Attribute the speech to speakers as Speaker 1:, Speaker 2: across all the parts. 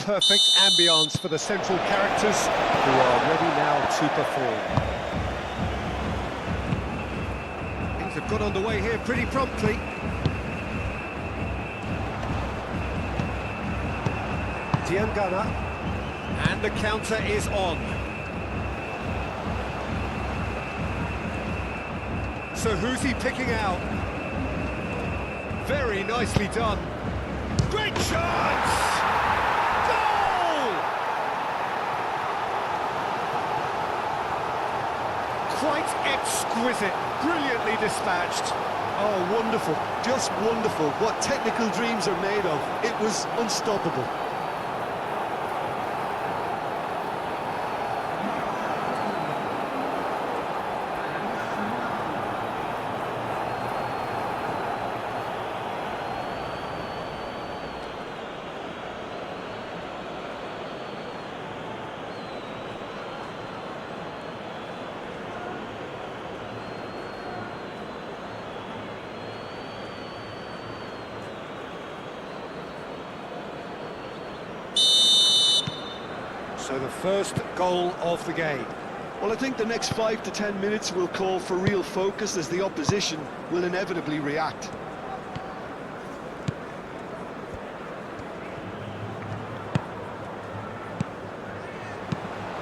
Speaker 1: perfect ambience for the central characters who are ready now to perform. Things have got underway here pretty promptly. Diangana, and the counter is on. So who's he picking out? Very nicely done. Great chance! Goal! Quite exquisite, brilliantly dispatched.
Speaker 2: Oh, wonderful, just wonderful. What technical dreams are made of. It was unstoppable.
Speaker 1: So the first goal of the game.
Speaker 2: Well, I think the next 5 to 10 minutes will call for real focus as the opposition will inevitably react.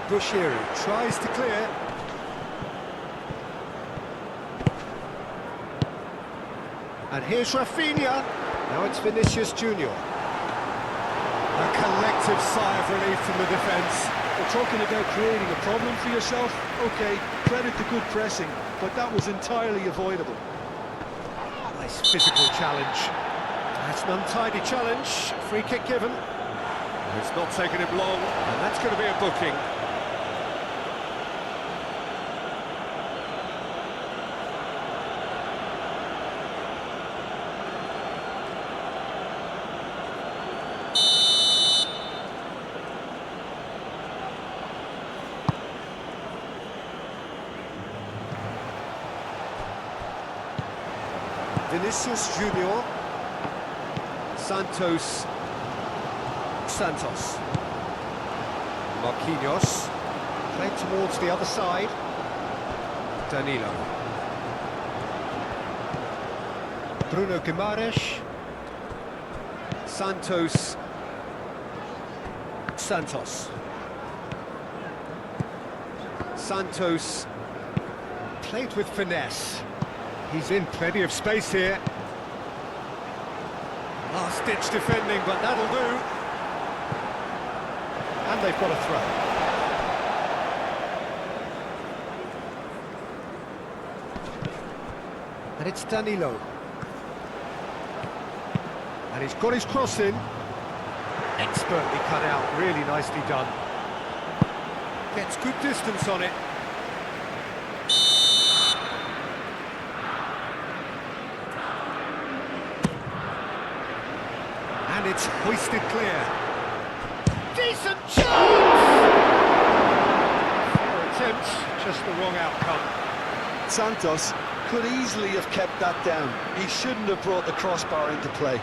Speaker 1: Bushiri tries to clear. And here's Rafinha. Now it's Vinicius Junior. A collective sigh of relief from the defence.
Speaker 2: We're talking about creating a problem for yourself. OK, credit to good pressing, but that was entirely avoidable.
Speaker 1: Nice physical challenge. That's an untidy challenge. Free kick given. It's not taken him long, and that's going to be a booking. Vinicius Junior, Santos, Marquinhos, played towards the other side, Danilo, Bruno Guimaraes, Santos, played with finesse. He's in plenty of space here. Last-ditch defending, but that'll do. And they've got a throw. And it's Danilo. And he's got his cross in. Expertly cut out, really nicely done. Gets good distance on it. And it's hoisted clear. Decent chance! 4 attempts, just the wrong outcome.
Speaker 2: Santos could easily have kept that down. He shouldn't have brought the crossbar into play.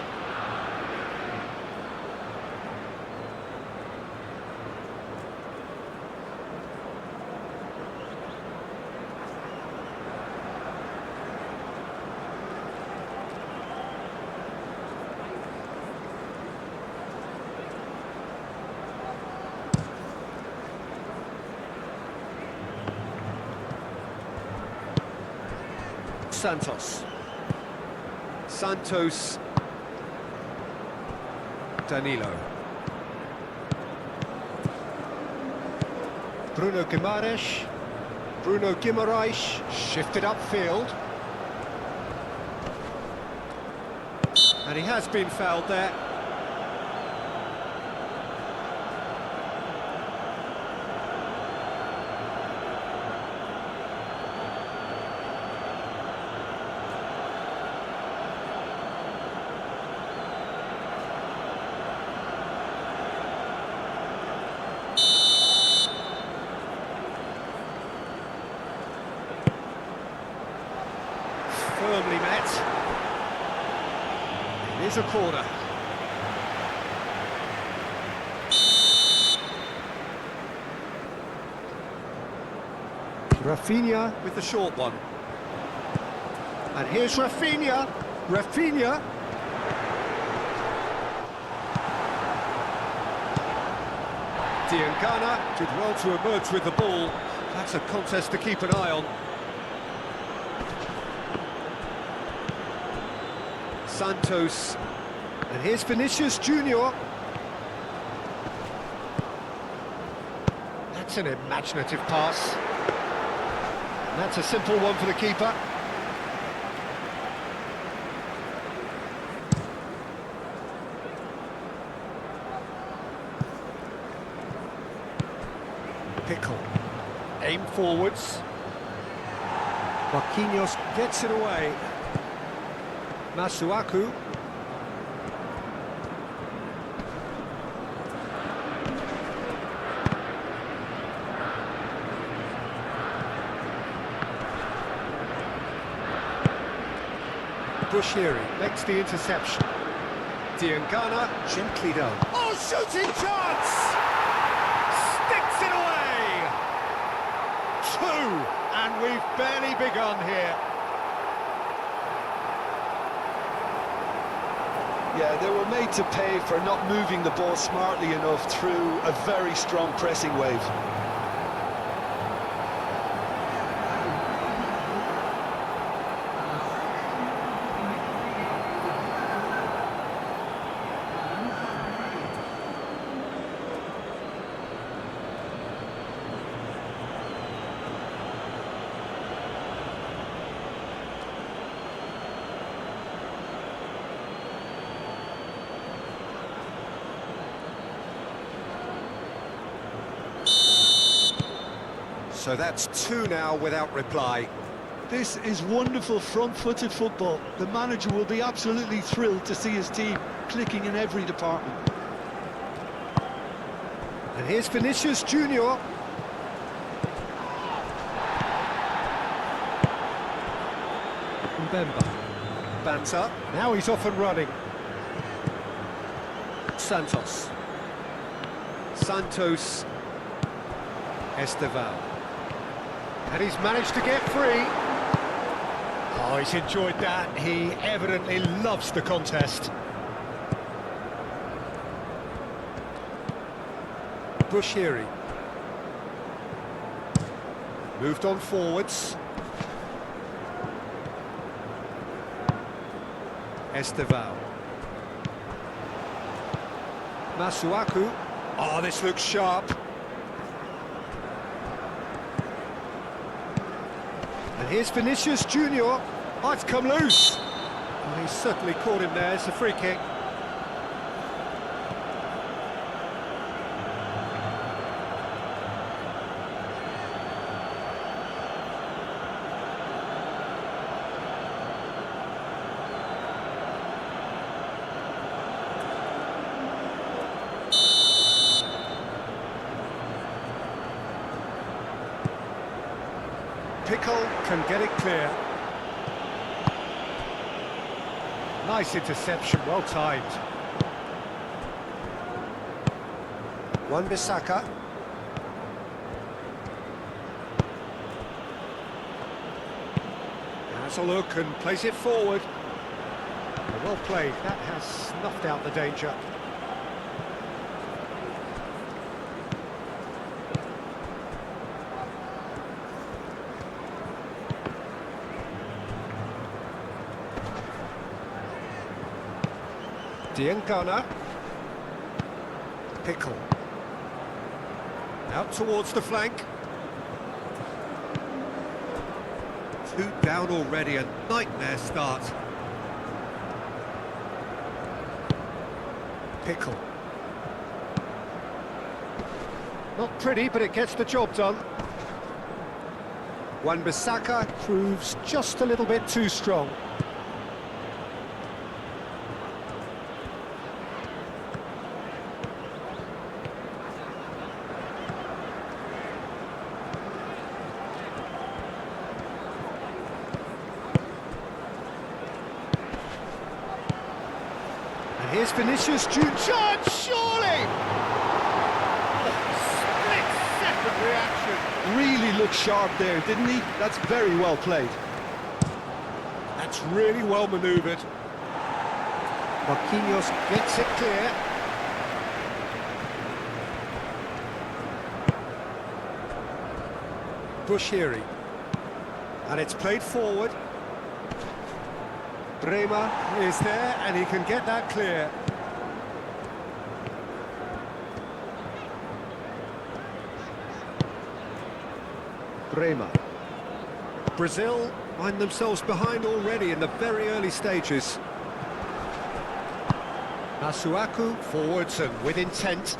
Speaker 1: Santos, Danilo, Bruno Guimaraes, shifted upfield, and he has been fouled there. Firmly met. It is a corner. Rafinha with the short one. And here's Rafinha. Rafinha. Diangana did well to emerge with the ball. That's a contest to keep an eye on. Santos. And here's Vinicius Junior. That's an imaginative pass. And that's a simple one for the keeper. Pickle. Aim forwards. Marquinhos gets it away. Masuaku. Bushiri makes the interception. Diangana gently done. Oh, shooting chance! Sticks it away! 2, and we've barely begun here.
Speaker 2: Yeah, they were made to pay for not moving the ball smartly enough through a very strong pressing wave.
Speaker 1: So that's 2 now without reply.
Speaker 2: This is wonderful front-footed football. The manager will be absolutely thrilled to see his team clicking in every department.
Speaker 1: And here's Vinicius Junior. Mbemba. Banta. Now he's off and running. Santos. Santos. Esteval. And he's managed to get free. Oh, he's enjoyed that. He evidently loves the contest. Bushiri. Moved on forwards. Esteval. Masuaku. Oh, this looks sharp. And here's Vinicius Junior. Oh, it's come loose. Oh, he's certainly caught him there. It's a free kick. Pickle can get it clear. Nice interception, well timed. Wan-Bissaka. Has a look and plays it forward. Well played, that has snuffed out the danger. Diangana. Pickle. Out towards the flank. 2 down already, a nightmare start. Pickle. Not pretty, but it gets the job done. Wan-Bissaka proves just a little bit too strong. Here's Vinicius Junior. Surely! Split-second reaction.
Speaker 2: Really look sharp there, didn't he? That's very well played.
Speaker 1: That's really well manoeuvred. Marquinhos gets it clear. Bushiri. And it's played forward. Bremer is there and he can get that clear. Bremer. Brazil find themselves behind already in the very early stages. Masuaku forwards and with intent.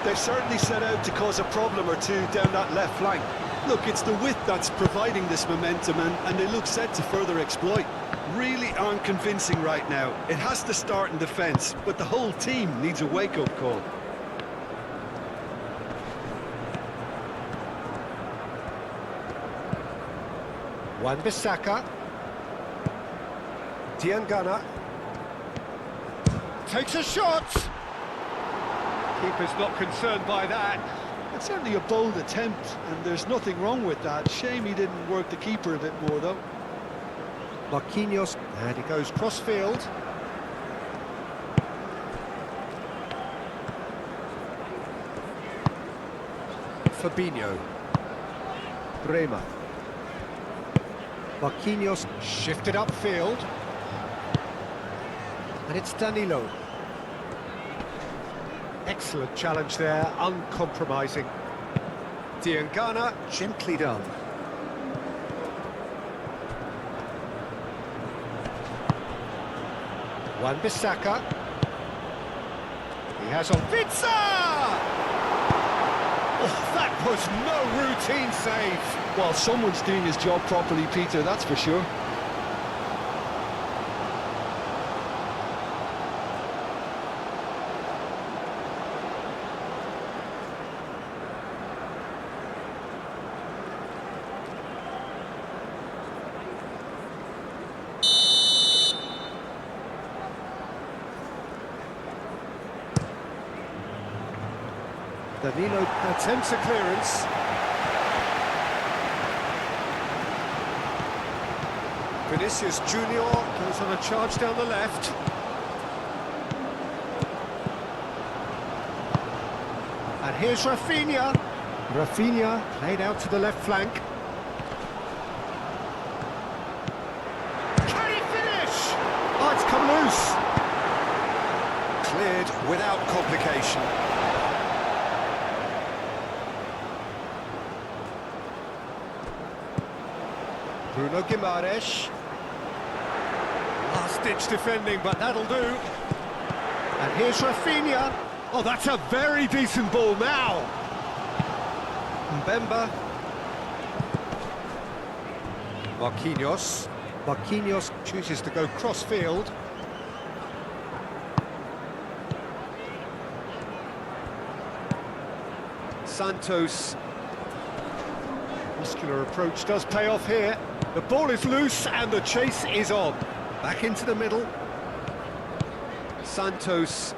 Speaker 2: They've certainly set out to cause a problem or two down that left flank. Look, it's the width that's providing this momentum, and they look set to further exploit. Really aren't convincing right now. It has to start in defence, but the whole team needs a wake-up call.
Speaker 1: Wan-Bissaka. Diangana. Takes a shot! Keeper's not concerned by that.
Speaker 2: It's certainly a bold attempt, and there's nothing wrong with that. Shame he didn't work the keeper a bit more, though.
Speaker 1: Marquinhos, and he goes cross-field. Fabinho. Bremer. Marquinhos shifted upfield. And it's Danilo. Excellent challenge there, uncompromising. Diangana, gently done. Wan-Bissaka. He has on Pizza! Oh, that was no routine save.
Speaker 2: Well, someone's doing his job properly, Peter, that's for sure.
Speaker 1: Danilo attempts a clearance. Vinicius Junior goes on a charge down the left. And here's Rafinha. Rafinha played out to the left flank. Can he finish? Oh, it's come loose. Cleared without complication. Bruno Guimaraes. Last-ditch defending, but that'll do. And here's Rafinha. Oh, that's a very decent ball now. Mbemba. Marquinhos. Marquinhos chooses to go cross-field. Santos. Muscular approach does pay off here. The ball is loose and the chase is on. Back into the middle. Santos.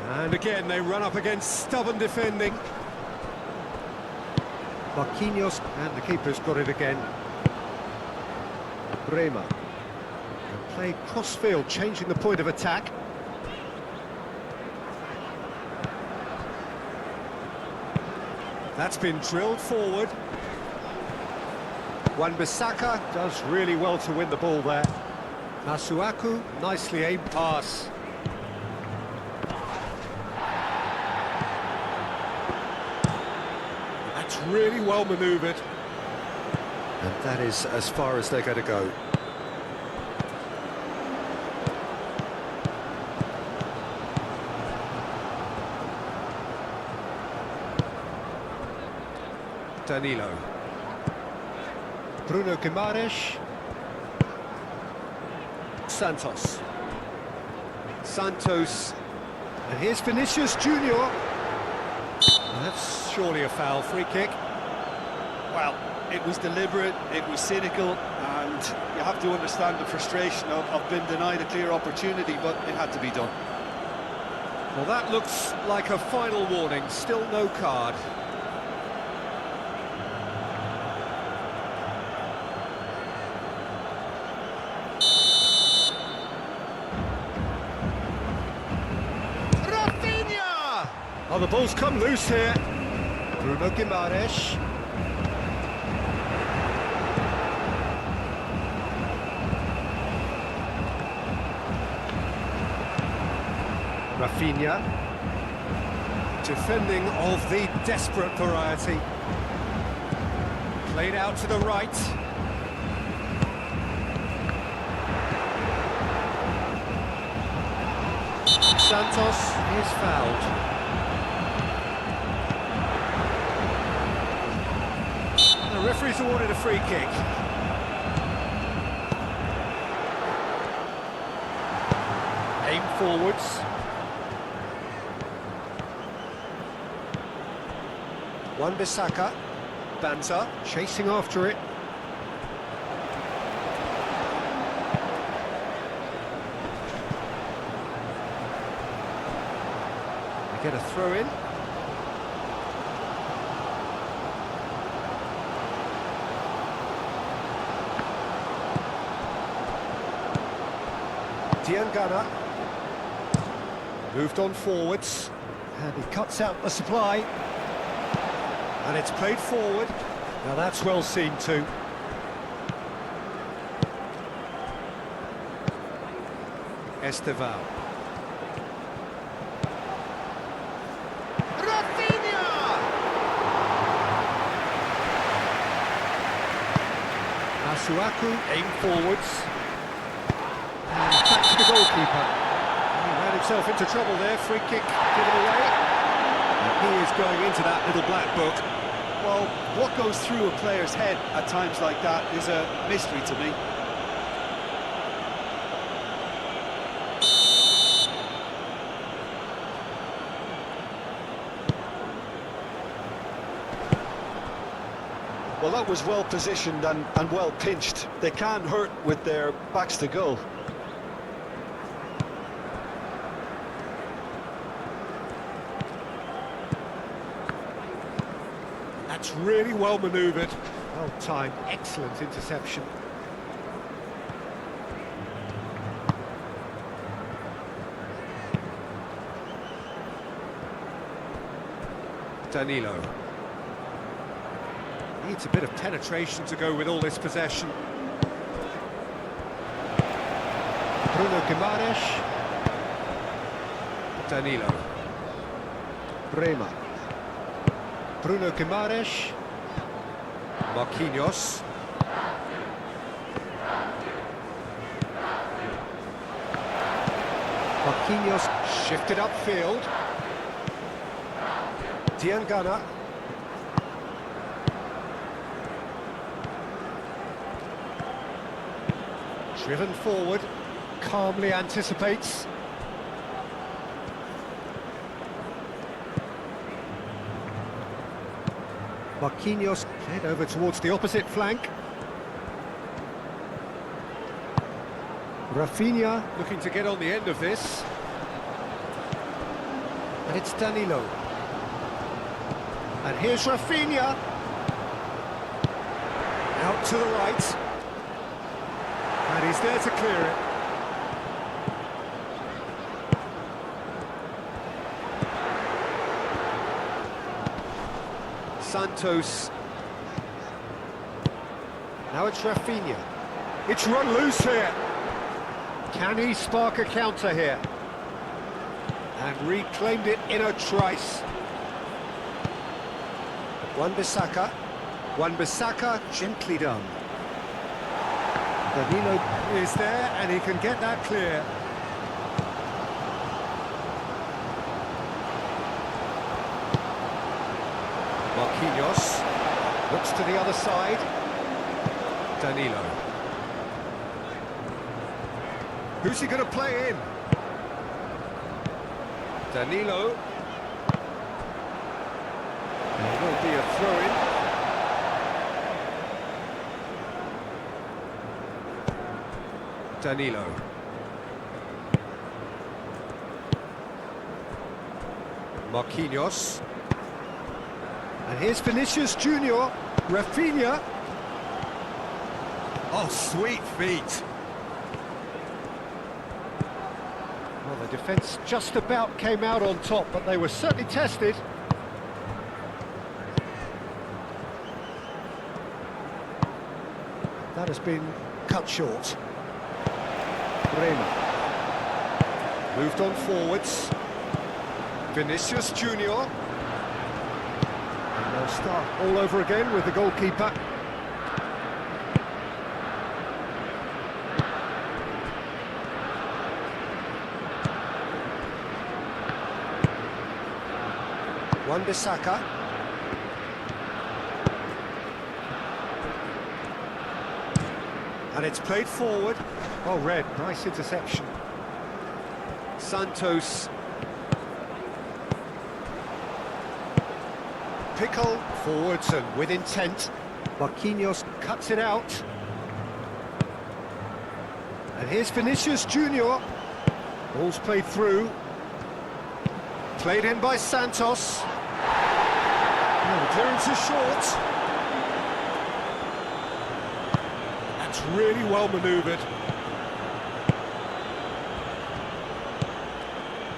Speaker 1: And again, they run up against stubborn defending. Marquinhos, and the keeper's got it again. Bremer. And play cross-field, changing the point of attack. That's been drilled forward. Wan-Bissaka does really well to win the ball there. Masuaku, nicely aimed pass. That's really well manoeuvred. And that is as far as they're going to go. Danilo. Bruno Guimaraes. Santos. Santos. And here's Vinicius Junior. That's surely a foul. Free kick.
Speaker 2: Well, it was deliberate, it was cynical, and you have to understand the frustration of being denied a clear opportunity, but it had to be done.
Speaker 1: Well, that looks like a final warning, still no card. Rafinha! Oh, the ball's come loose here. Bruno Guimaraes. Rafinha, defending of the desperate variety. Played out to the right. Santos is fouled. The referee's awarded a free kick. Aim forwards. Wan-Bissaka, Banta, chasing after it. We get a throw in. Diangana moved on forwards, and he cuts out the supply. And it's played forward. Now that's well seen too. Esteval. Rafinha! Masuaku, aim forwards. And back to the goalkeeper. He ran himself into trouble there. Free kick given away. And he is going into that little black book.
Speaker 2: Well, what goes through a player's head at times like that is a mystery to me. Well, that was well positioned and well pinched. They can't hurt with their backs to goal.
Speaker 1: That's really well manoeuvred. Well timed, excellent interception. Danilo. Needs a bit of penetration to go with all this possession. Bruno Guimaraes. Danilo. Bremer. Bruno Guimaraes. Marquinhos. Marquinhos shifted upfield. Diangana. Driven forward, calmly anticipates. Marquinhos head over towards the opposite flank. Rafinha looking to get on the end of this. And it's Danilo. And here's Rafinha. Out to the right. And he's there to clear it. Santos. Now it's Rafinha. It's run loose here. Can he spark a counter here? And reclaimed it in a trice. Wan-Bissaka. Wan-Bissaka, gently done. Danilo is there, and he can get that clear. Marquinhos looks to the other side. Danilo. Who's he going to play in? Danilo. There will be a throw-in. Danilo. Marquinhos. And here's Vinicius Junior. Rafinha. Oh, sweet feet. Well, the defence just about came out on top, but they were certainly tested. That has been cut short. Bremer. Moved on forwards. Vinicius Junior. And they'll start all over again with the goalkeeper. Wan-Bissaka. And it's played forward. Oh, Red, nice interception. Santos. Pickle forwards and with intent. Marquinhos cuts it out. And here's Vinicius Junior. Ball's played through. Played in by Santos. Oh, the clearance is short. That's really well manoeuvred.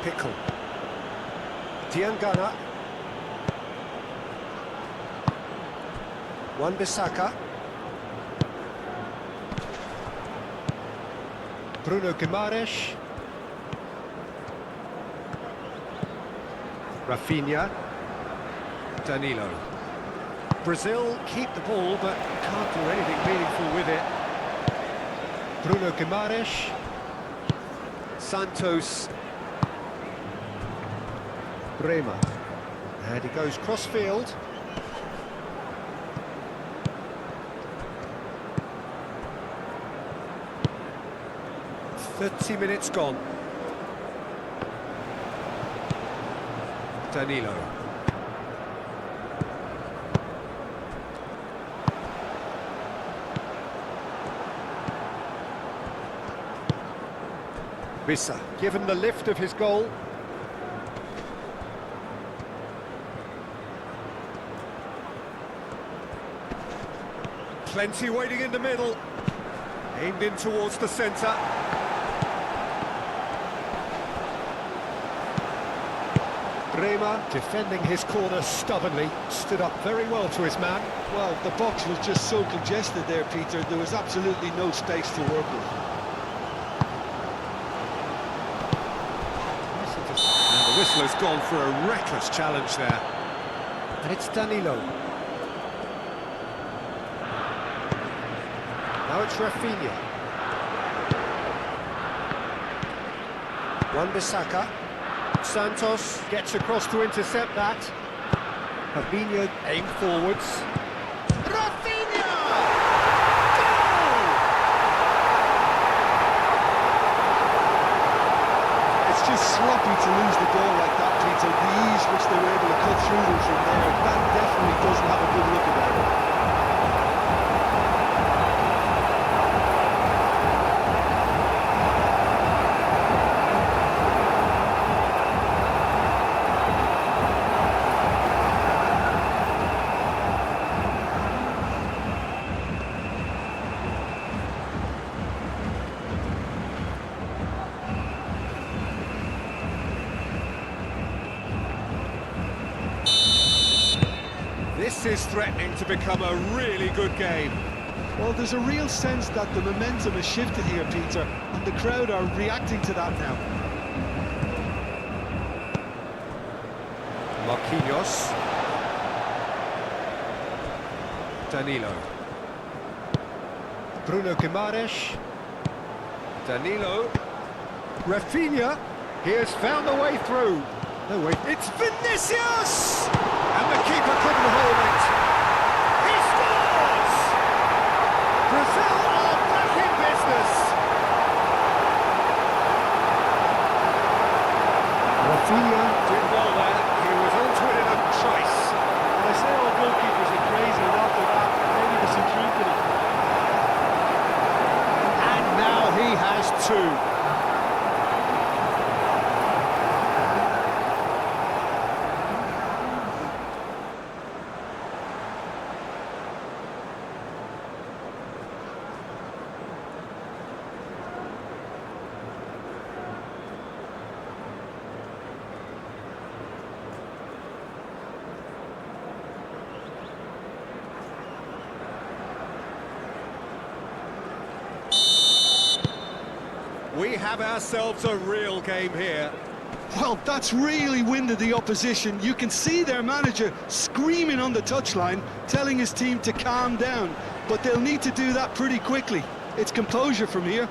Speaker 1: Pickle. Diangana. Wan-Bissaka. Bruno Guimaraes. Rafinha. Danilo. Brazil keep the ball, but can't do anything meaningful with it. Bruno Guimaraes. Santos. Bremer. And he goes cross-field. "30 minutes gone." Danilo. Wissa, given the lift of his goal. Plenty waiting in the middle. Aimed in towards the centre. Bremer, defending his corner stubbornly, stood up very well to his man.
Speaker 2: Well, the box was just so congested there, Peter. There was absolutely no space to work with.
Speaker 1: And the whistle has gone for a reckless challenge there. And it's Danilo. Now it's Rafinha. Wan-Bissaka. Santos gets across to intercept that. Fabinho aimed forwards. Rafinha! Goal!
Speaker 2: It's just sloppy to lose the ball like that, Peter. The ease which they were able to cut through them from there, that definitely doesn't have a good look about it.
Speaker 1: This is threatening to become a really good game.
Speaker 2: Well, there's a real sense that the momentum has shifted here, Peter, and the crowd are reacting to that now.
Speaker 1: Marquinhos. Danilo. Bruno Guimaraes. Danilo. Rafinha. He has found the way through. No way. It's Vinicius! And the keeper couldn't hold it. He scores! Brazil are back in business. Rafinha did well there. He was onto it in a trice.
Speaker 2: They say all goalkeepers are crazy, and after that, maybe there's some truth in it.
Speaker 1: And now he has two. We have ourselves a real game here.
Speaker 2: Well, that's really winded the opposition. You can see their manager screaming on the touchline, telling his team to calm down. But they'll need to do that pretty quickly. It's composure from here.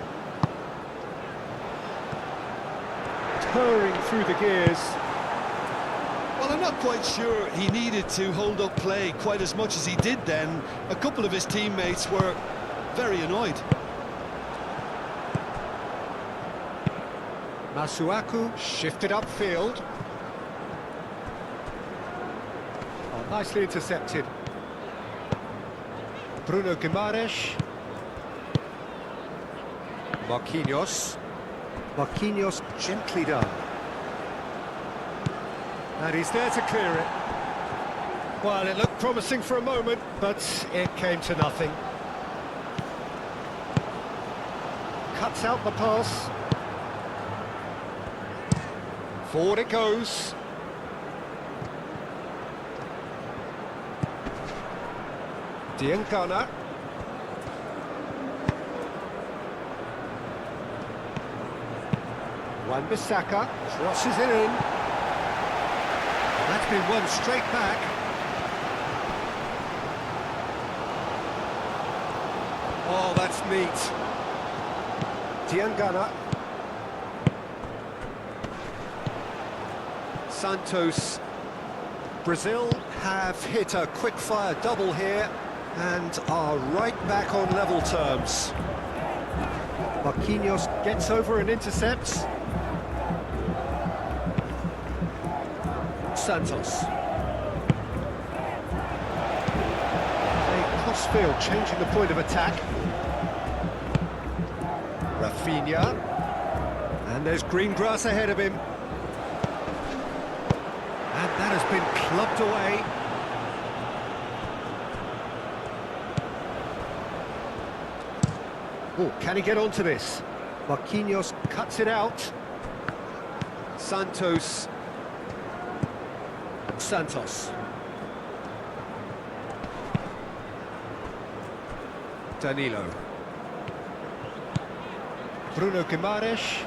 Speaker 1: Purring through the gears.
Speaker 2: Well, I'm not quite sure he needed to hold up play quite as much as he did then. A couple of his teammates were very annoyed.
Speaker 1: Masuaku shifted upfield. Oh, nicely intercepted. Bruno Guimaraes. Marquinhos. Marquinhos gently done. And he's there to clear it. Well, it looked promising for a moment, but it came to nothing. Cuts out the pass. Forward it goes. Diangana. Wan-Bissaka crosses it in. That's been won straight back. Oh, that's neat. Diangana. Santos. Brazil have hit a quick-fire double here and are right back on level terms. Marquinhos gets over and intercepts. Santos. A crossfield changing the point of attack. Rafinha. And there's green grass ahead of him. And that has been clubbed away. Oh, can he get onto this? Marquinhos cuts it out. Santos. Danilo. Bruno Guimaraes.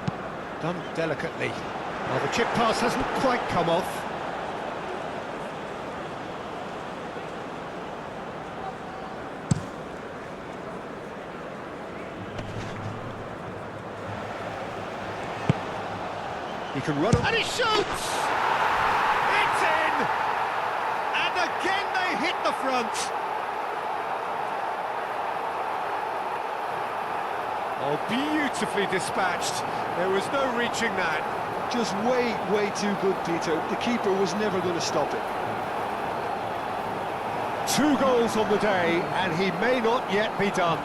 Speaker 1: Done delicately. Well, the chip pass hasn't quite come off. He can run, and he shoots! It's in! And again they hit the front. Oh, beautifully dispatched. There was no reaching that.
Speaker 2: Just way too good, Peter. The keeper was never going to stop it.
Speaker 1: 2 goals on the day, and he may not yet be done.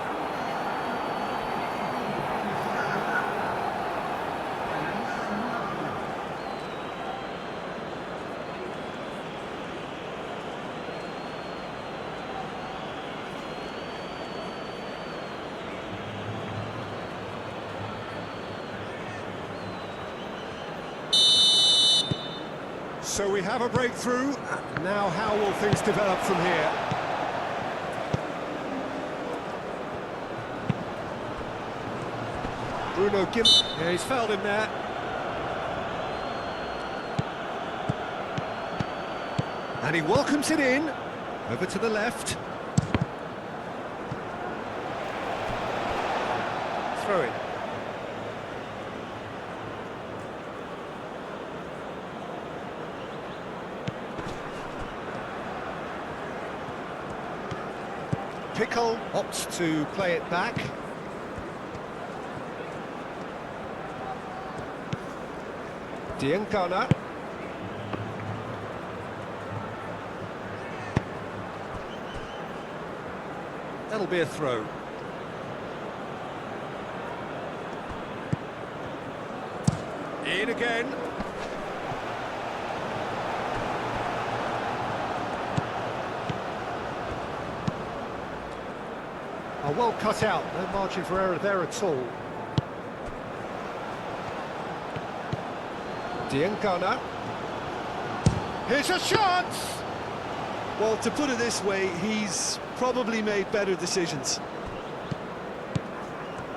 Speaker 1: So we have a breakthrough. Now how will things develop from here? Bruno Gim... Yeah, he's fouled him there. And he welcomes it in. Over to the left. Throw it. Pickle opts to play it back. Diangana. That'll be a throw. In again. Oh, well cut out, no margin for error there at all. Diangana. Here's a shot!
Speaker 2: Well, to put it this way, he's probably made better decisions.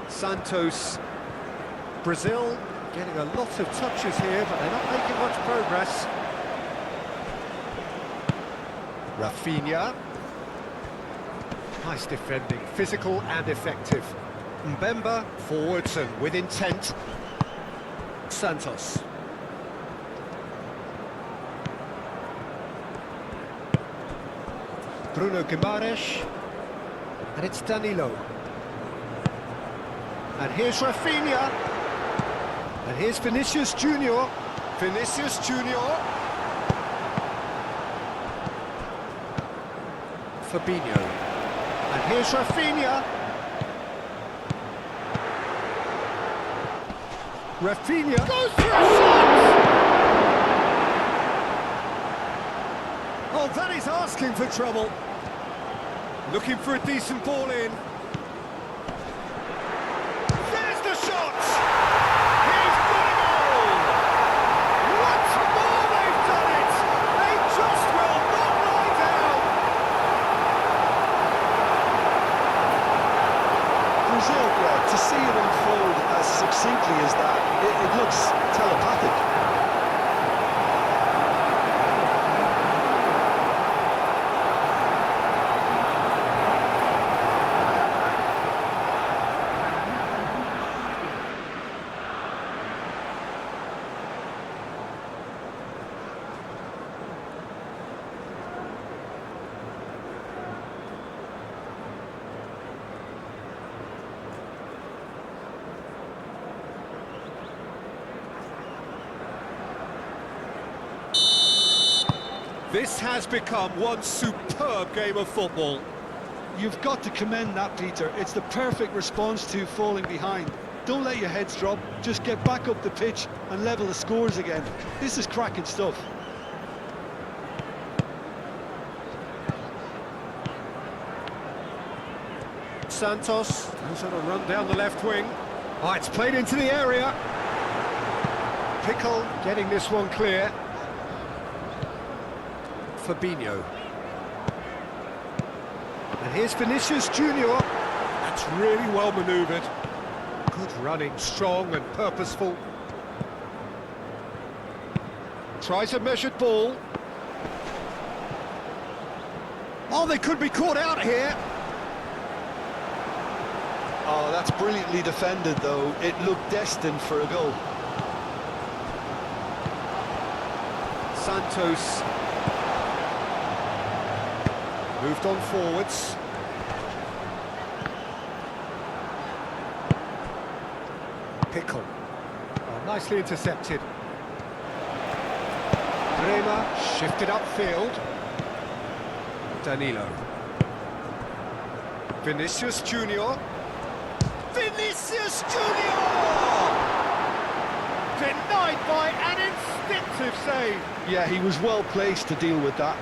Speaker 1: Santos. Brazil getting a lot of touches here, but they're not making much progress. Rafinha. Nice defending, physical and effective. Mbemba, forwards and with intent. Santos. Bruno Guimaraes. And it's Danilo. And here's Rafinha. And here's Vinicius Junior. Vinicius Junior. Fabinho. And here's Rafinha. Rafinha goes for a shot! Oh, that is asking for trouble. Looking for a decent ball in. There's the shot! He's got a goal! Once more they've done it! They just will not lie down!
Speaker 2: Brazil, yeah, to see it unfold as succinctly as that, it looks telepathic.
Speaker 1: This has become one superb game of football.
Speaker 2: You've got to commend that, Peter. It's the perfect response to falling behind. Don't let your heads drop, just get back up the pitch and level the scores again. This is cracking stuff.
Speaker 1: Santos, who's on a run down the left wing. Oh, it's played into the area. Pickle getting this one clear. Fabinho. And here's Vinicius Junior. That's really well manoeuvred. Good running, strong and purposeful. Tries a measured ball. Oh, they could be caught out here.
Speaker 2: Oh, that's brilliantly defended, though. It looked destined for a goal.
Speaker 1: Santos moved on forwards. Pickle. Oh, nicely intercepted. Bremer shifted upfield. Danilo. Vinicius Junior. Vinicius Junior! Denied by an instinctive save.
Speaker 2: Yeah, he was well placed to deal with that.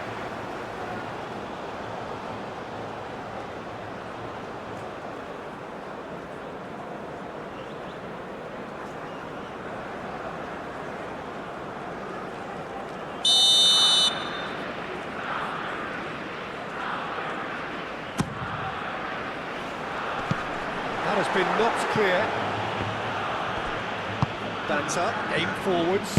Speaker 1: That has been knocked clear. Dancer, aim forwards.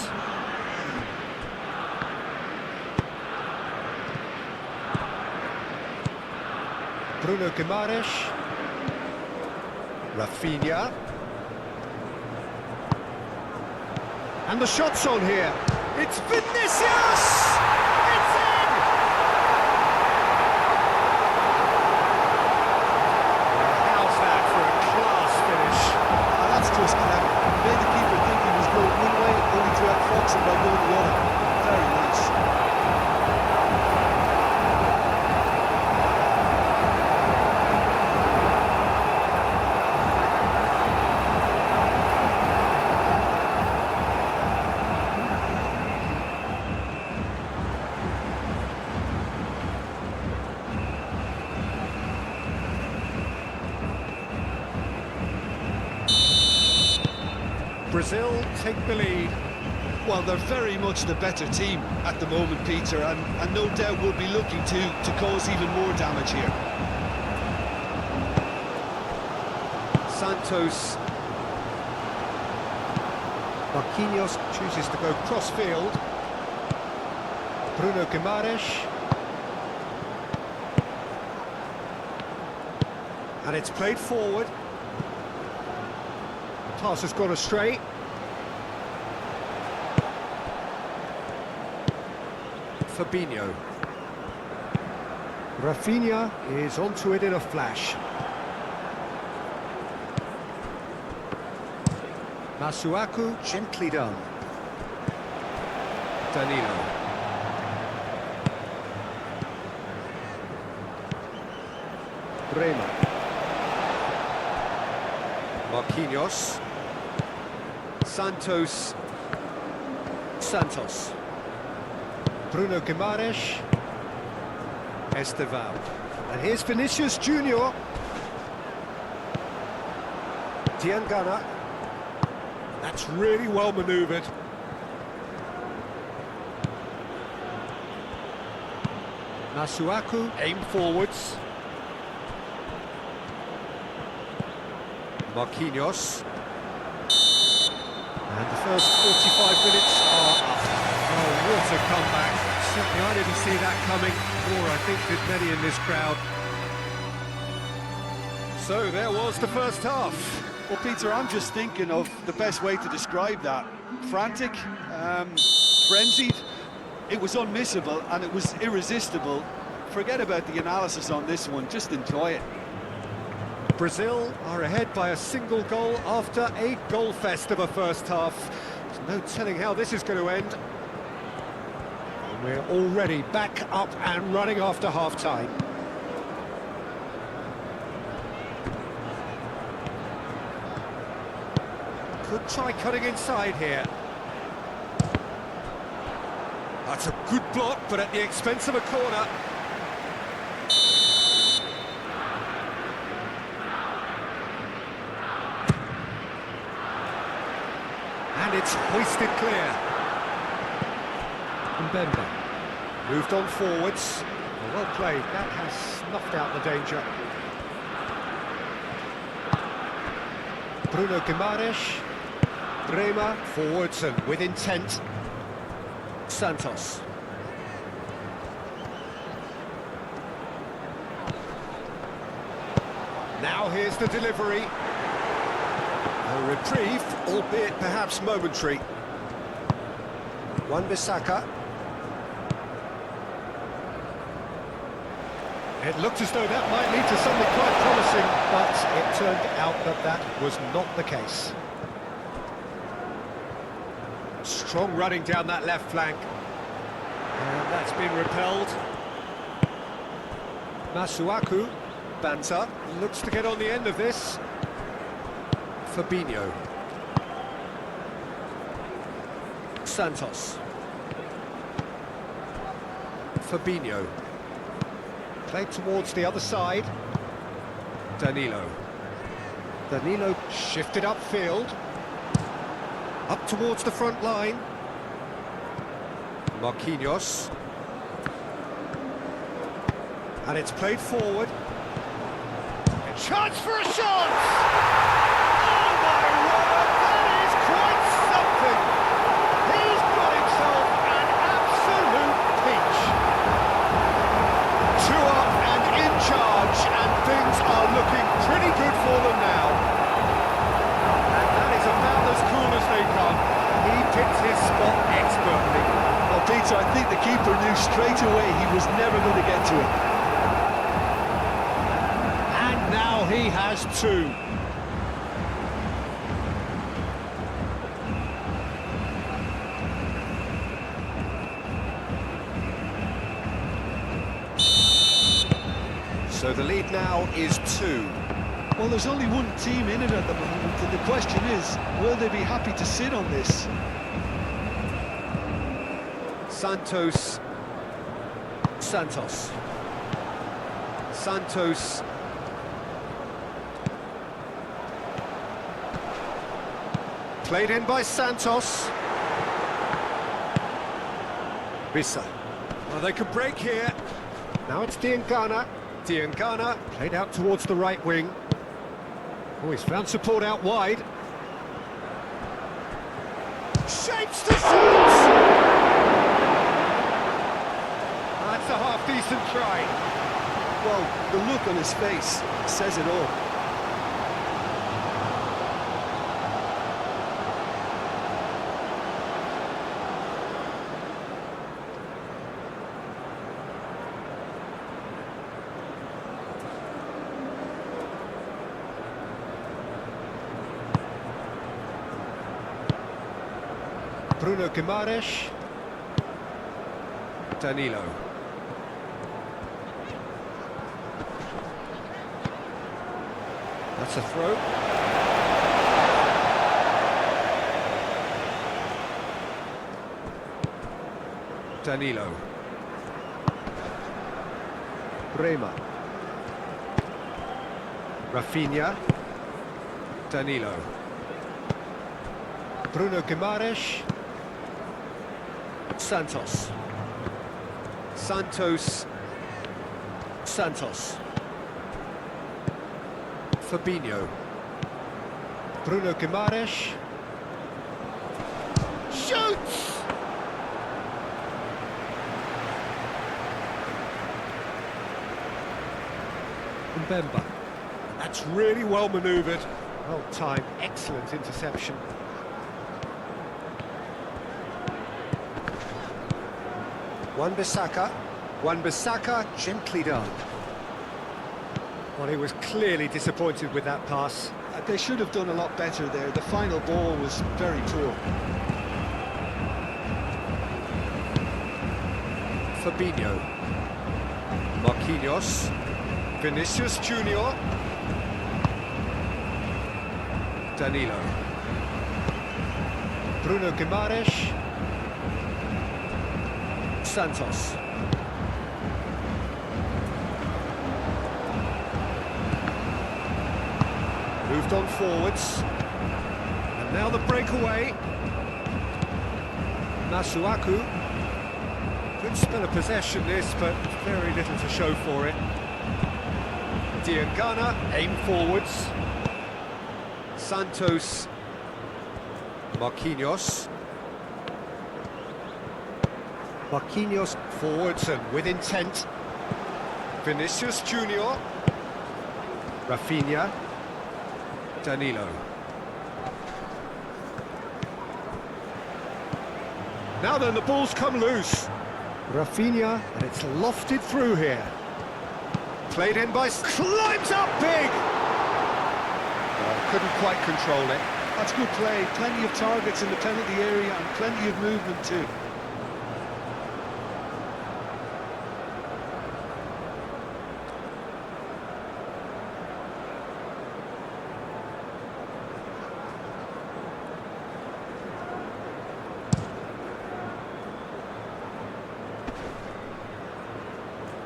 Speaker 1: Bruno Guimaraes. Rafinha. And the shot's on here. It's Vinicius! It's in! How's that for a class finish?
Speaker 2: That's just clever. Made the keeper think he was going one way, only to outfox him by going the other. Very nice.
Speaker 1: Brazil take the lead.
Speaker 2: Well, they're very much the better team at the moment, Peter, and no doubt will be looking to cause even more damage here.
Speaker 1: Santos. Marquinhos chooses to go cross-field. Bruno Guimaraes. And it's played forward. The pass has gone astray. Fabinho. Rafinha is onto it in a flash. Masuaku, gently done. Danilo. Rema. Marquinhos. Santos. Bruno Guimaraes. Esteval. And here's Vinicius Junior. Diangana. That's really well manoeuvred. Masuaku, aim forwards. Marquinhos. And the first 45 minutes are up. Oh, what a comeback. Certainly I didn't see that coming, or I think did many in this crowd. So there was the first half.
Speaker 2: Well, Peter, I'm just thinking of the best way to describe that. Frantic, frenzied. It was unmissable and it was irresistible. Forget about the analysis on this one, just enjoy it.
Speaker 1: Brazil are ahead by a single goal after a goal fest of a first half. There's no telling how this is going to end. And we're already back up and running after half-time. Could try cutting inside here. That's a good block, but at the expense of a corner. And it's hoisted clear. Mbemba moved on forwards. Well played, that has snuffed out the danger. Bruno Guimaraes. Rema forwards and with intent. Santos. Now here's the delivery. A reprieve, albeit perhaps momentary. Wan-Bissaka. It looked as though that might lead to something quite promising, but it turned out that that was not the case. Strong running down that left flank. And that's been repelled. Masuaku. Banta looks to get on the end of this. Fabinho. Santos. Fabinho. Played towards the other side. Danilo. Danilo shifted upfield. Up towards the front line. Marquinhos. And it's played forward. A chance for a shot! Oh my word, that is quite something! He's got himself an absolute peach. 2 up and in charge, and things are looking pretty good for them now. And that is about as cool as they come. He picked his spot expertly.
Speaker 2: Well, Peter, I think the keeper knew straight away he was never going to get to it.
Speaker 1: And now he has 2. So the lead now is 2.
Speaker 2: Well, there's only one team in it at the moment, and the question is, will they be happy to sit on this?
Speaker 1: Santos. Played in by Santos. Bisa. Well, they could break here. Now it's Diangana. Diangana played out towards the right wing. Oh, he's found support out wide. Shapes to shoot! That's a half-decent try.
Speaker 2: Well, the look on his face says it all.
Speaker 1: Bruno Guimaraes. Danilo. That's a throw. Danilo. Bremer. Rafinha. Danilo. Bruno Guimaraes. Santos. Santos. Fabinho. Bruno Guimaraes. Shoots! Mbemba. That's really well manoeuvred. Well timed, excellent interception. Wan-Bissaka gently done. Well, he was clearly disappointed with that pass.
Speaker 2: They should have done a lot better there. The final ball was very poor.
Speaker 1: Fabinho. Marquinhos. Vinicius Junior. Danilo. Bruno Guimaraes. Santos. Moved on forwards. And now the breakaway. Masuaku. Good spell of possession this, but very little to show for it. Diangana, aim forwards. Santos. Marquinhos. Marquinhos forwards and with intent. Vinicius Junior. Rafinha. Danilo. Now then, the ball's come loose. Rafinha, and it's lofted through here. Played in by... climbs up big! Couldn't quite control it.
Speaker 2: That's good play. Plenty of targets in the penalty area and plenty of movement too.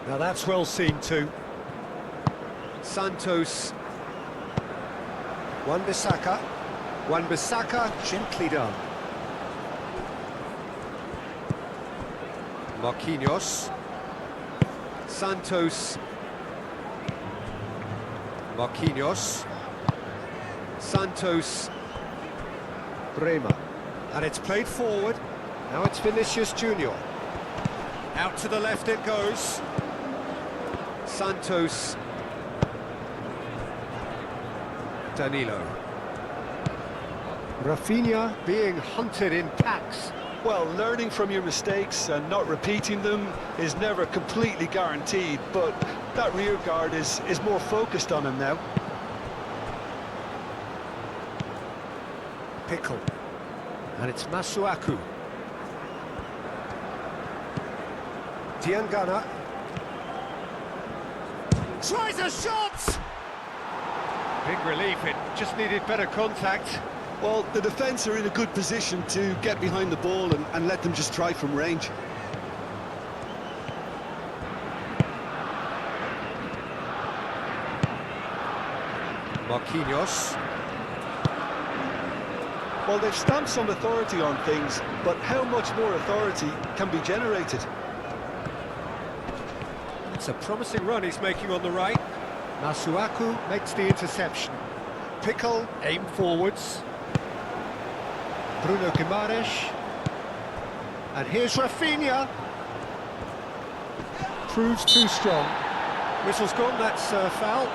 Speaker 1: Now that's well seen too. Santos. Wan-Bissaka. Wan-Bissaka gently done. Marquinhos. Santos. Marquinhos. Santos. Bremer. And it's played forward. Now it's Vinicius Junior. Out to the left it goes. Santos. Danilo. Rafinha being hunted in packs.
Speaker 2: Well, learning from your mistakes and not repeating them is never completely guaranteed, but that rear guard is more focused on him now.
Speaker 1: Pickle. And it's Masuaku. Diangana. Tries a shot! Big relief, it just needed better contact.
Speaker 2: Well, the defence are in a good position to get behind the ball and let them just try from range.
Speaker 1: Marquinhos.
Speaker 2: Well, they've stamped some authority on things, but how much more authority can be generated?
Speaker 1: It's a promising run he's making on the right. Masuaku makes the interception. Pickle, aim forwards. Bruno Guimaraes. And here's Rafinha. Proves too strong. Whistle's gone, that's foul.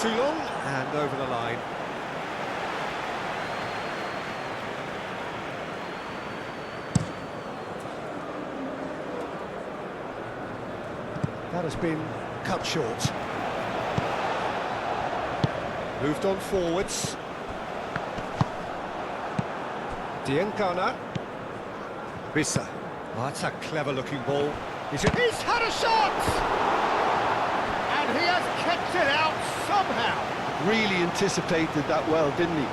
Speaker 1: Too long, and over the line. That has been cut short. Moved on forwards. Diangana. Rissa. Oh, that's a clever-looking ball. He's had a shot! And he has kept it out somehow.
Speaker 2: Really anticipated that well, didn't he?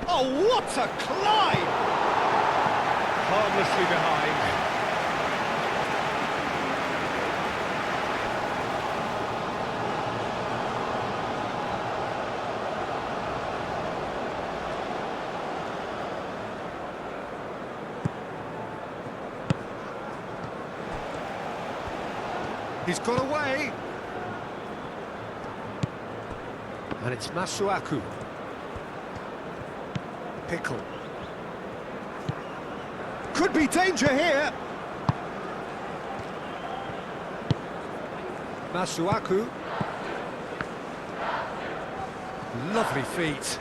Speaker 1: Oh, what a climb! Harmlessly behind. He's got away. And it's Masuaku. Pickle. Could be danger here. Masuaku. Lovely feet.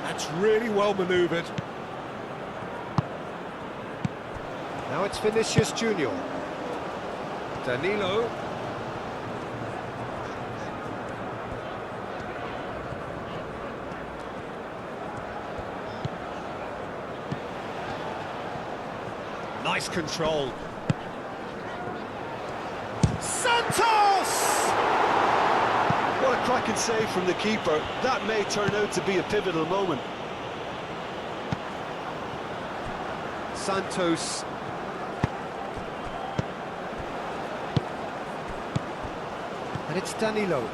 Speaker 1: That's really well manoeuvred. Now it's Vinicius Junior. Danilo. Nice control. Santos!
Speaker 2: What a cracking save from the keeper. That may turn out to be a pivotal moment.
Speaker 1: Santos. And it's Danilo.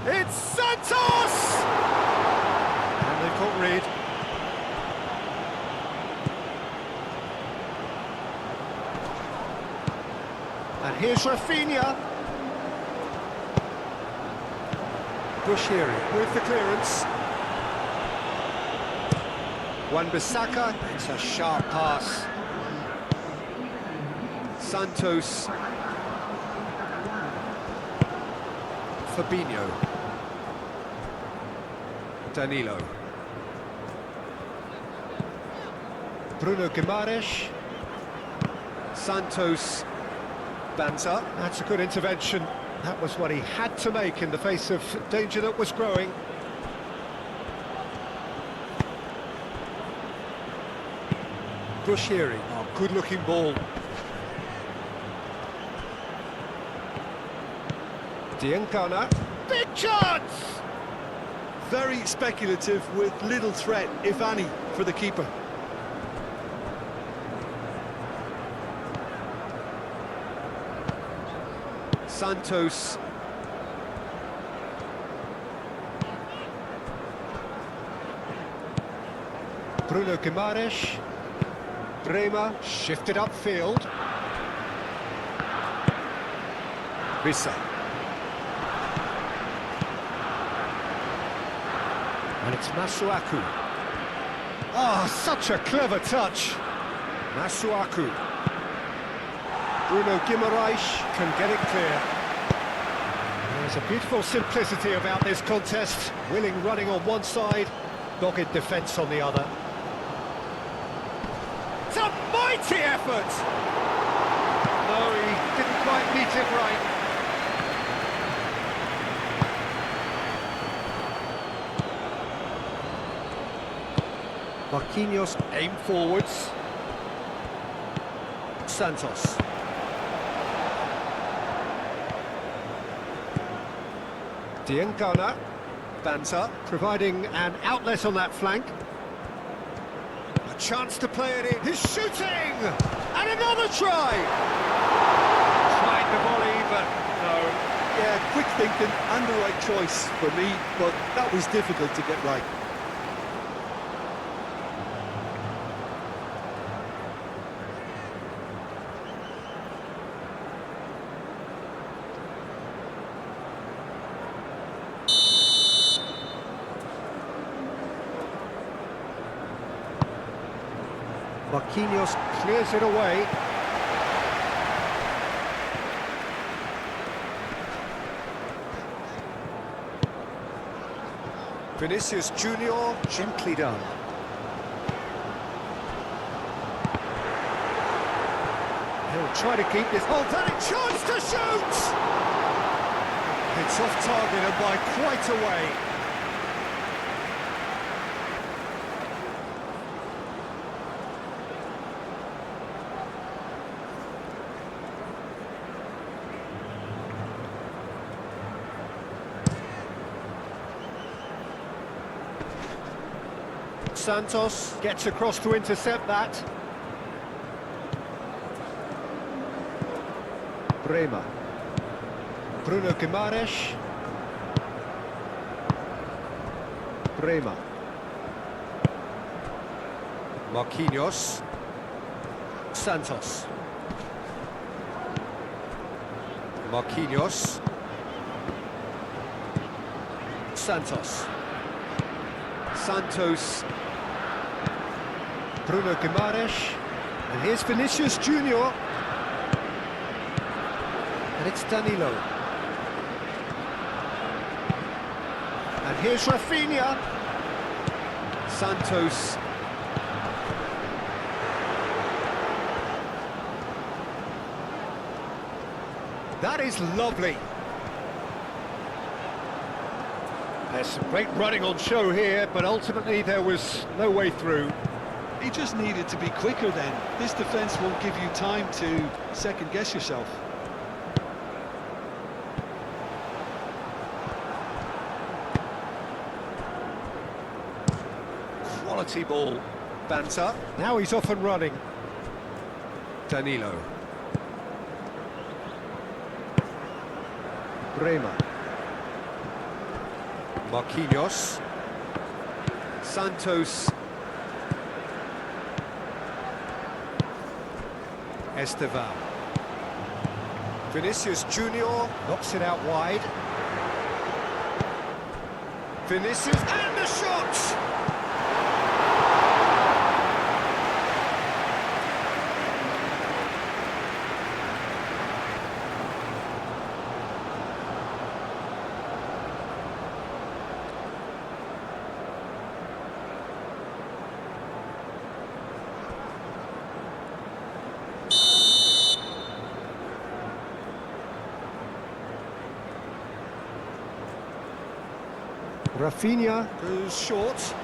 Speaker 1: It's Santos! And they've got rid. And here's Rafinha. Bushiri with the clearance. Wan-Bissaka, it's a sharp pass. Santos. Fabinho. Danilo. Bruno Guimaraes. Santos. Banter. That's a good intervention. That was what he had to make in the face of danger that was growing. Bushiri. Oh, good-looking ball. Diangana. Big chance!
Speaker 2: Very speculative with little threat, if any, for the keeper.
Speaker 1: Santos. Bruno Guimaraes. Bremer shifted upfield. Rissa. And it's Masuaku. Ah, such a clever touch. Masuaku. Bruno Guimaraes can get it clear. There's a beautiful simplicity about this contest. Willing running on one side, dogged defence on the other. It's a mighty effort! No, he didn't quite meet it right. Marquinhos aim forwards. Santos. Diangana. Banta, providing an outlet on that flank. A chance to play it in. He's shooting! And another try! Tried the volley, but no.
Speaker 2: Yeah, quick thinking and the right choice for me, but that was difficult to get right.
Speaker 1: Marquinhos clears it away. Vinicius Junior, gently done. He'll try to keep this. Oh, that chance to shoot! It's off target and by quite a way. Santos gets across to intercept that. Bremer. Bruno Guimaraes. Bremer. Marquinhos. Santos. Marquinhos. Santos. Santos. Bruno Guimaraes, and here's Vinicius Junior, and it's Danilo, and here's Rafinha, Santos, that is lovely. There's some great running on show here, but ultimately there was no way through.
Speaker 2: He just needed to be quicker then. This defence won't give you time to second-guess yourself.
Speaker 1: Quality ball. Banta. Now he's off and running. Danilo. Bremer. Marquinhos. Santos. Estevan. Vinicius Junior knocks it out wide. Vinicius and the shot! Rafinha goes short.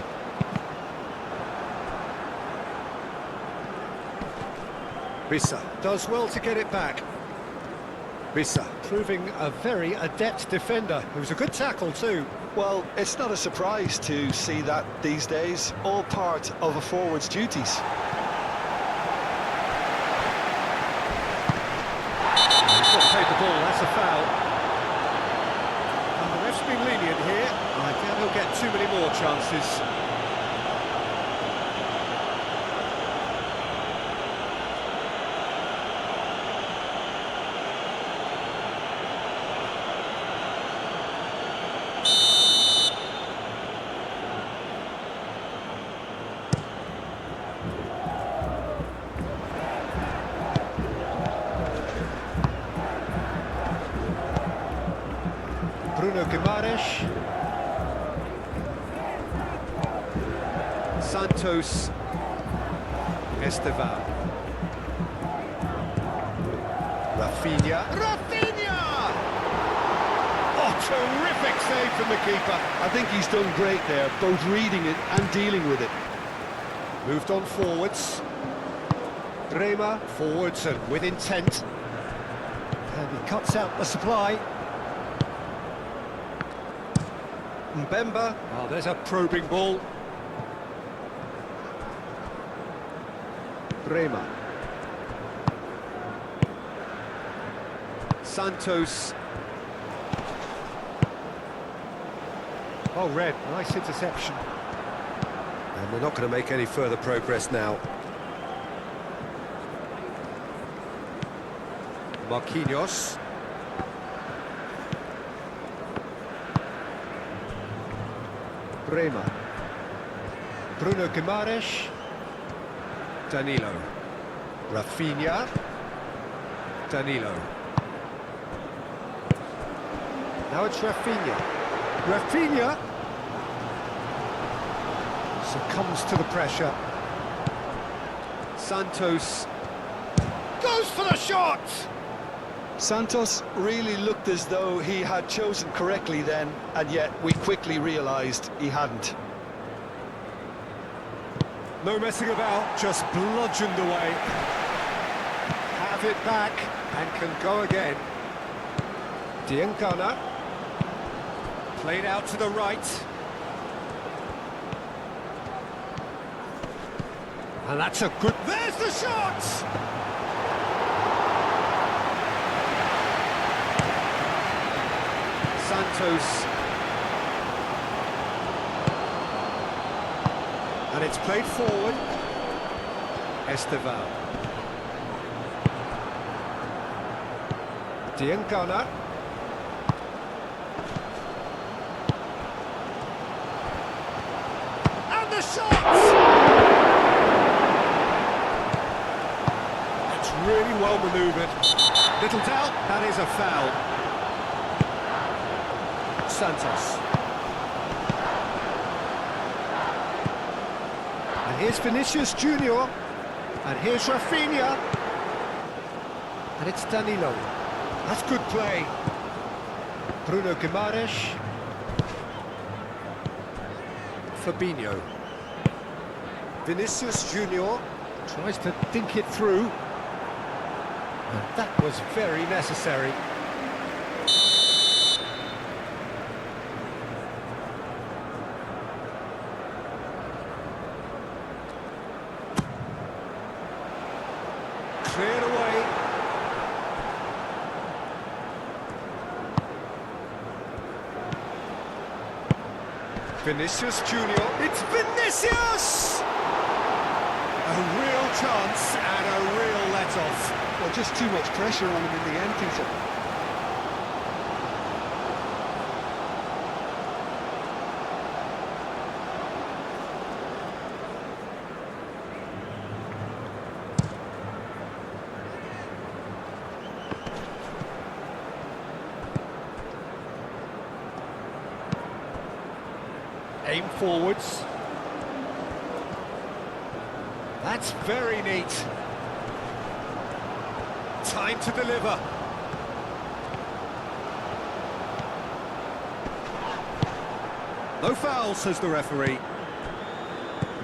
Speaker 1: Bissa does well to get it back. Bissa proving a very adept defender. It was a good tackle too.
Speaker 2: Well, it's not a surprise to see that these days, all part of a forward's duties.
Speaker 1: He's not paid the ball, that's a foul. The ref's been lenient here. I doubt he'll get too many more chances. Bruno Guimaraes. Santos. Estevan. Rafinha. Rafinha! Oh, terrific save from the keeper.
Speaker 2: I think he's done great there, both reading it and dealing with it.
Speaker 1: Moved on forwards. Bremer forwards and with intent. And he cuts out the supply. Mbemba. Oh, there's a probing ball. Bremer. Santos. Oh, red. Nice interception. And they're not going to make any further progress now. Marquinhos. Bremer. Bruno Guimaraes. Danilo. Rafinha. Danilo. Now it's Rafinha. Rafinha succumbs to the pressure. Santos goes for the shot!
Speaker 2: Santos really looked as though he had chosen correctly then, and yet we quickly realised he hadn't.
Speaker 1: No messing about, just bludgeoned away. Have it back and can go again. Diangana. Played out to the right. And that's a good... There's the shot! Santos. And it's played forward. Esteval. Diangana. And the shot! It's really well manoeuvred. Little doubt, that is a foul. Santos. And here's Vinicius Junior. And here's Rafinha. And it's Danilo. That's good play. Bruno Guimaraes. Fabinho. Vinicius Junior tries to dink it through. And that was very necessary. Cleared away. Vinicius Junior. It's Vinicius! A real chance and a real let-off.
Speaker 2: Well, just too much pressure on him in the end, Peter.
Speaker 1: Aim forwards. That's very neat. Time to deliver. No foul, says the referee.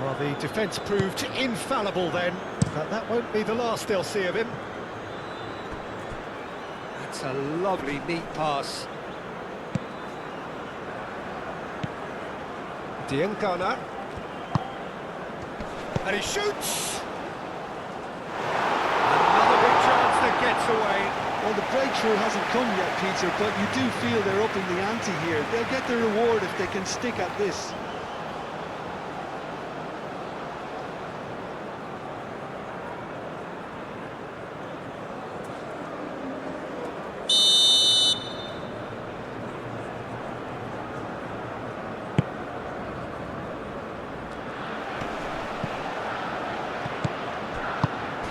Speaker 1: Well, the defence proved infallible then, but that won't be the last they'll see of him. That's a lovely, neat pass. Diangana. And he shoots! Another big chance that gets away.
Speaker 2: Well, the breakthrough hasn't come yet, Peter, but you do feel they're upping the ante here. They'll get their reward if they can stick at this.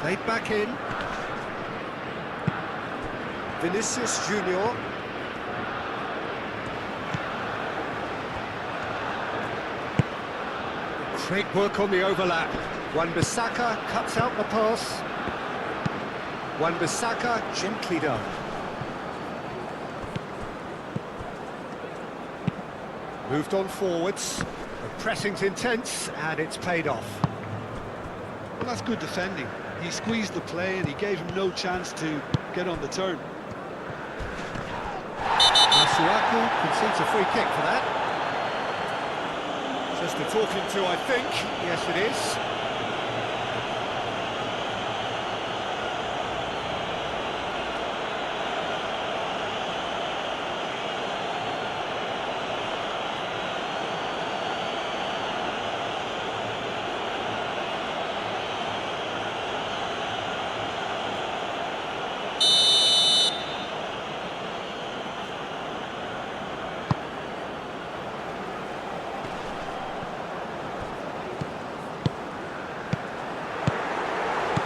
Speaker 1: Played back in. Vinicius Junior. Great work on the overlap. Wan-Bissaka cuts out the pass. Wan-Bissaka gently done. Moved on forwards. The pressing's intense and it's paid off.
Speaker 2: Well, that's good defending. He squeezed the play and he gave him no chance to get on the turn.
Speaker 1: Masuaku concedes a free kick for that. Just a talking to, I think. Yes, it is.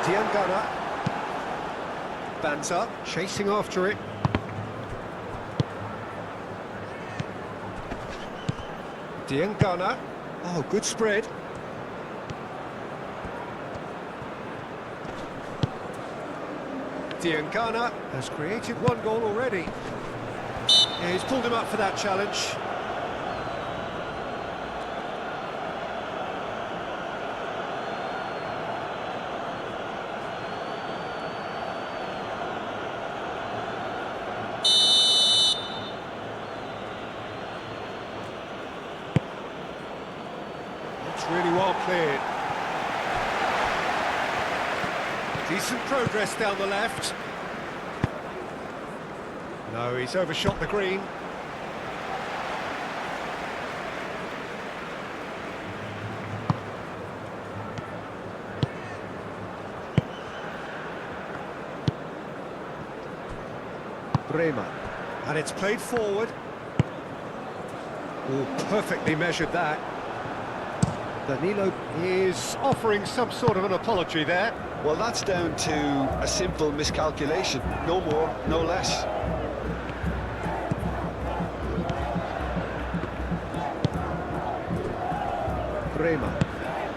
Speaker 1: Diangana. Bands up, chasing after it. Diangana. Oh, good spread. Diangana has created one goal already. Yeah, he's pulled him up for that challenge. It's really well cleared. Decent progress down the left. No, he's overshot the green. Bremer. And it's played forward. Oh, perfectly measured that. Danilo is offering some sort of an apology there.
Speaker 2: Well, that's down to a simple miscalculation. No more, no less.
Speaker 1: Bremer.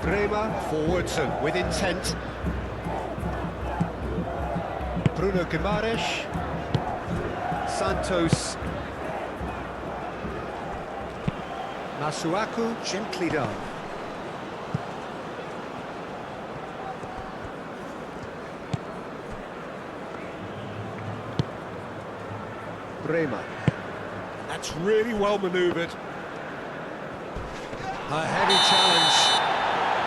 Speaker 1: Bremer forwards and with intent. Bruno Guimaraes. Santos. Masuaku gently done. Bremer. That's really well manoeuvred. A heavy challenge.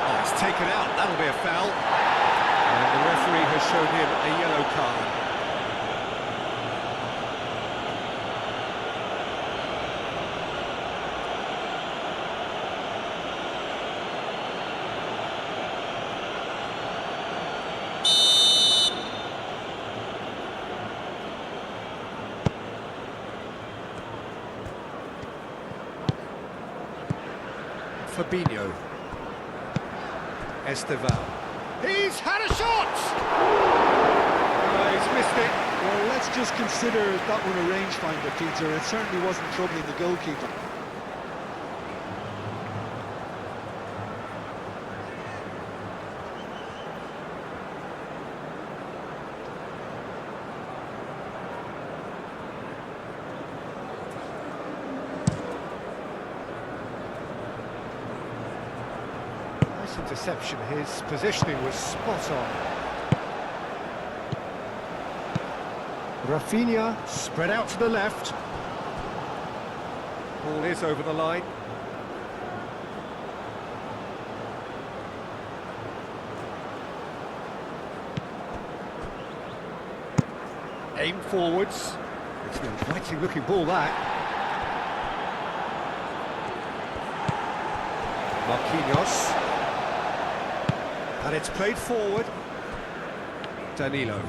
Speaker 1: Oh, it's taken out. That'll be a foul. And the referee has shown him a yellow card. Fabinho. Esteval. He's had a shot! He's missed it.
Speaker 2: Well, let's just consider that one a rangefinder, Peter. It certainly wasn't troubling the goalkeeper.
Speaker 1: Interception, his positioning was spot on. Rafinha spread out to the left. Ball is over the line. Aim forwards. It's an inviting looking ball that. Marquinhos. And it's played forward. Danilo.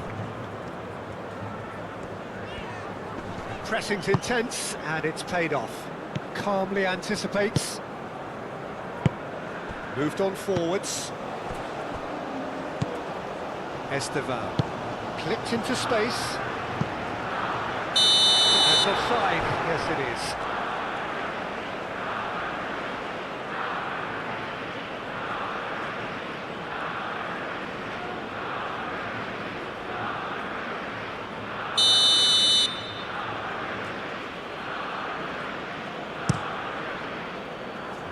Speaker 1: Pressing's intense, and it's paid off. Calmly anticipates. Moved on forwards. Esteval. Clipped into space. That's offside. Yes, it is.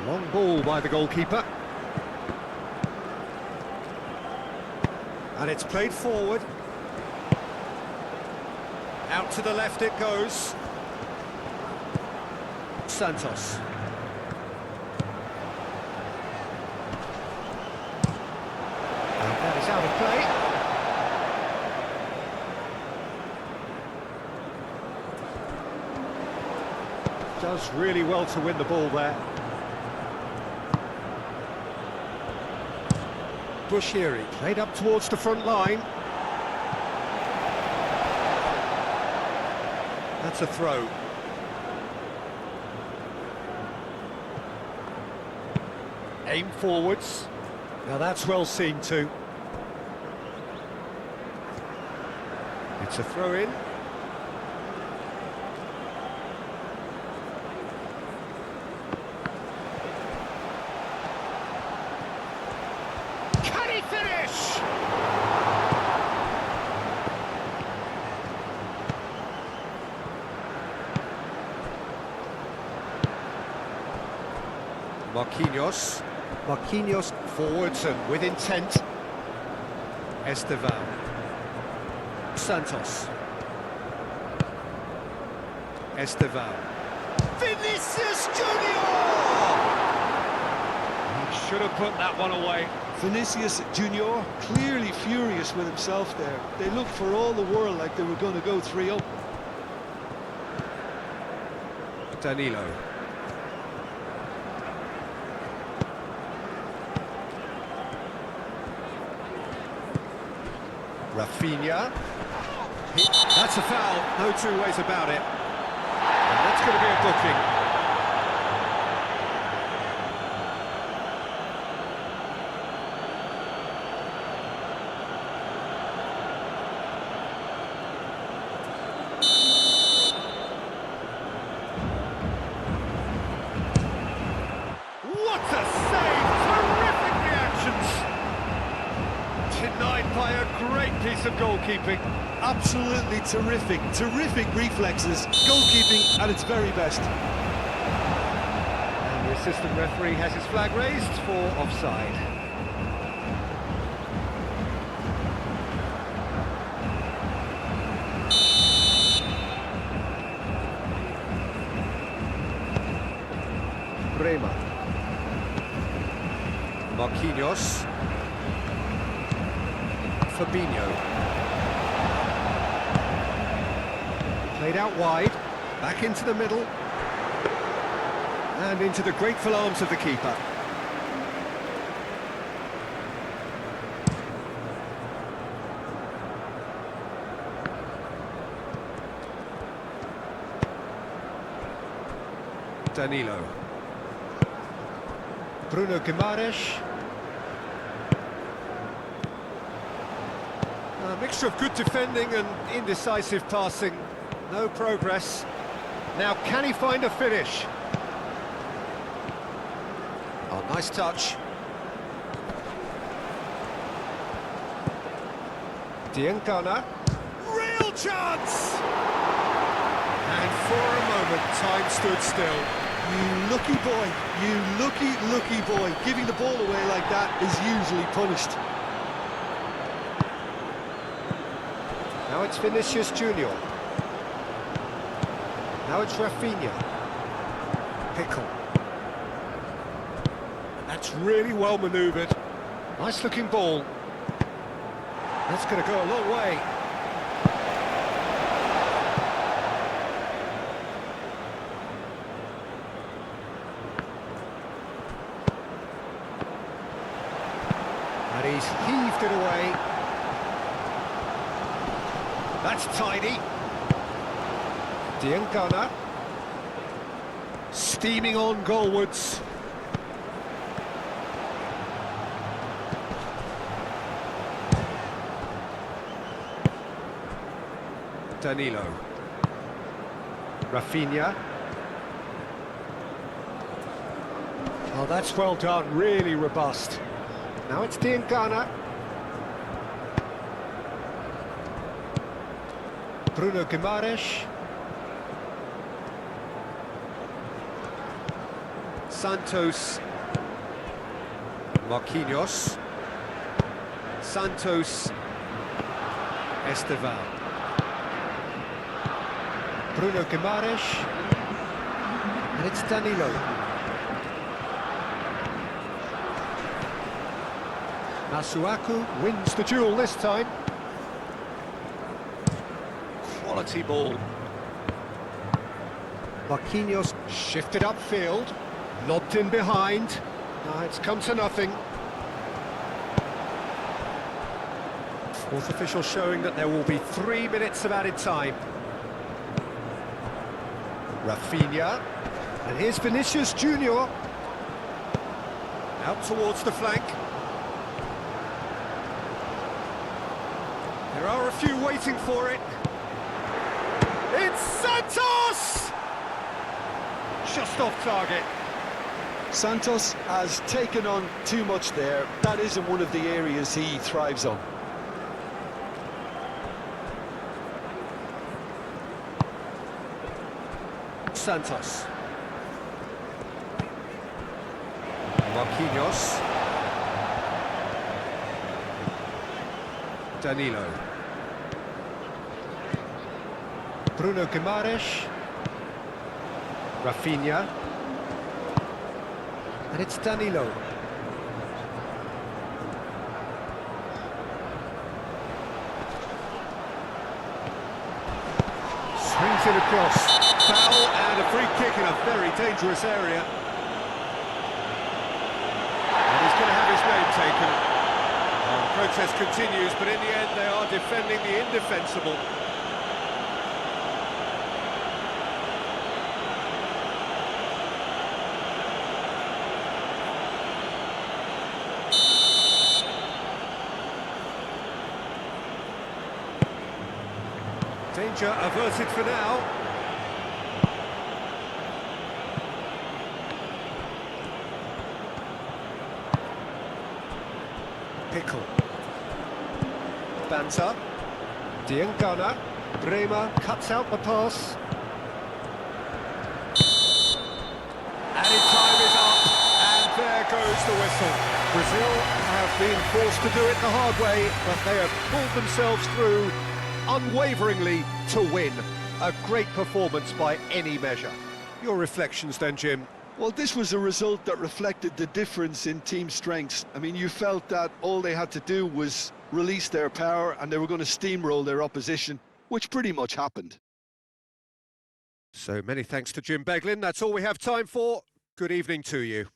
Speaker 1: Long ball by the goalkeeper. And it's played forward. Out to the left it goes. Santos. And that is out of play. Does really well to win the ball there. Bushiri played up towards the front line. That's a throw. Aim forwards. Now that's well seen too. It's a throw-in. Can he finish? Marquinhos forwards and with intent. Estevan. Santos. Estevan. Vinicius Junior! He should have put that one away.
Speaker 2: Vinicius Junior clearly furious with himself there. They looked for all the world like they were going to go 3-0.
Speaker 1: Danilo. Rafinha. That's a foul, no two ways about it. And that's going to be a booking. What a save! Terrific reactions! Denied by a great piece of goalkeeping.
Speaker 2: Absolutely terrific, terrific reflexes. Goalkeeping at its very best.
Speaker 1: And the assistant referee has his flag raised for offside. Bremer. Marquinhos. Fabinho. Played out wide, back into the middle, and into the grateful arms of the keeper. Danilo. Bruno Guimaraes. A mixture of good defending and indecisive passing. No progress. Now, can he find a finish? Oh, nice touch. Diangana. Real chance! And for a moment, time stood still.
Speaker 2: You lucky boy, you lucky boy. Giving the ball away like that is usually punished.
Speaker 1: Now it's Vinicius Junior. Now it's Rafinha. Pickle. That's really well manoeuvred. Nice looking ball. That's going to go a long way. And he's heaved it away. That's tidy. Diangana. Steaming on goalwards. Danilo. Rafinha. Oh, that's well done, really robust. Now it's Diangana. Bruno Guimaraes. Santos. Marquinhos. Santos. Esteval. Bruno Guimaraes. And it's Danilo. Masuaku wins the duel this time. Quality ball. Marquinhos shifted upfield, lobbed in behind. It's come to nothing. Fourth official showing that there will be 3 minutes of added time. Rafinha, and here's Vinicius Junior. Out towards the flank. There are a few waiting for it. It's Santos! Just off target.
Speaker 2: Santos has taken on too much there. That isn't one of the areas he thrives on.
Speaker 1: Santos. Marquinhos. Danilo. Bruno Guimaraes. Rafinha. And it's Danilo. Swings it across. Foul and a free kick in a very dangerous area. And he's going to have his name taken. Protest continues, but in the end they are defending the indefensible. Danger averted for now. Pickle. Banta. Diangana. Bremer cuts out the pass. Added time is up, and there goes the whistle. Brazil have been forced to do it the hard way, but they have pulled themselves through unwaveringly to win. A great performance by any measure. Your reflections then, Jim?
Speaker 2: Well, this was a result that reflected the difference in team strengths. I mean, you felt that all they had to do was release their power and they were going to steamroll their opposition, which pretty much happened.
Speaker 1: So many thanks to Jim Beglin. That's all we have time for. Good evening to you.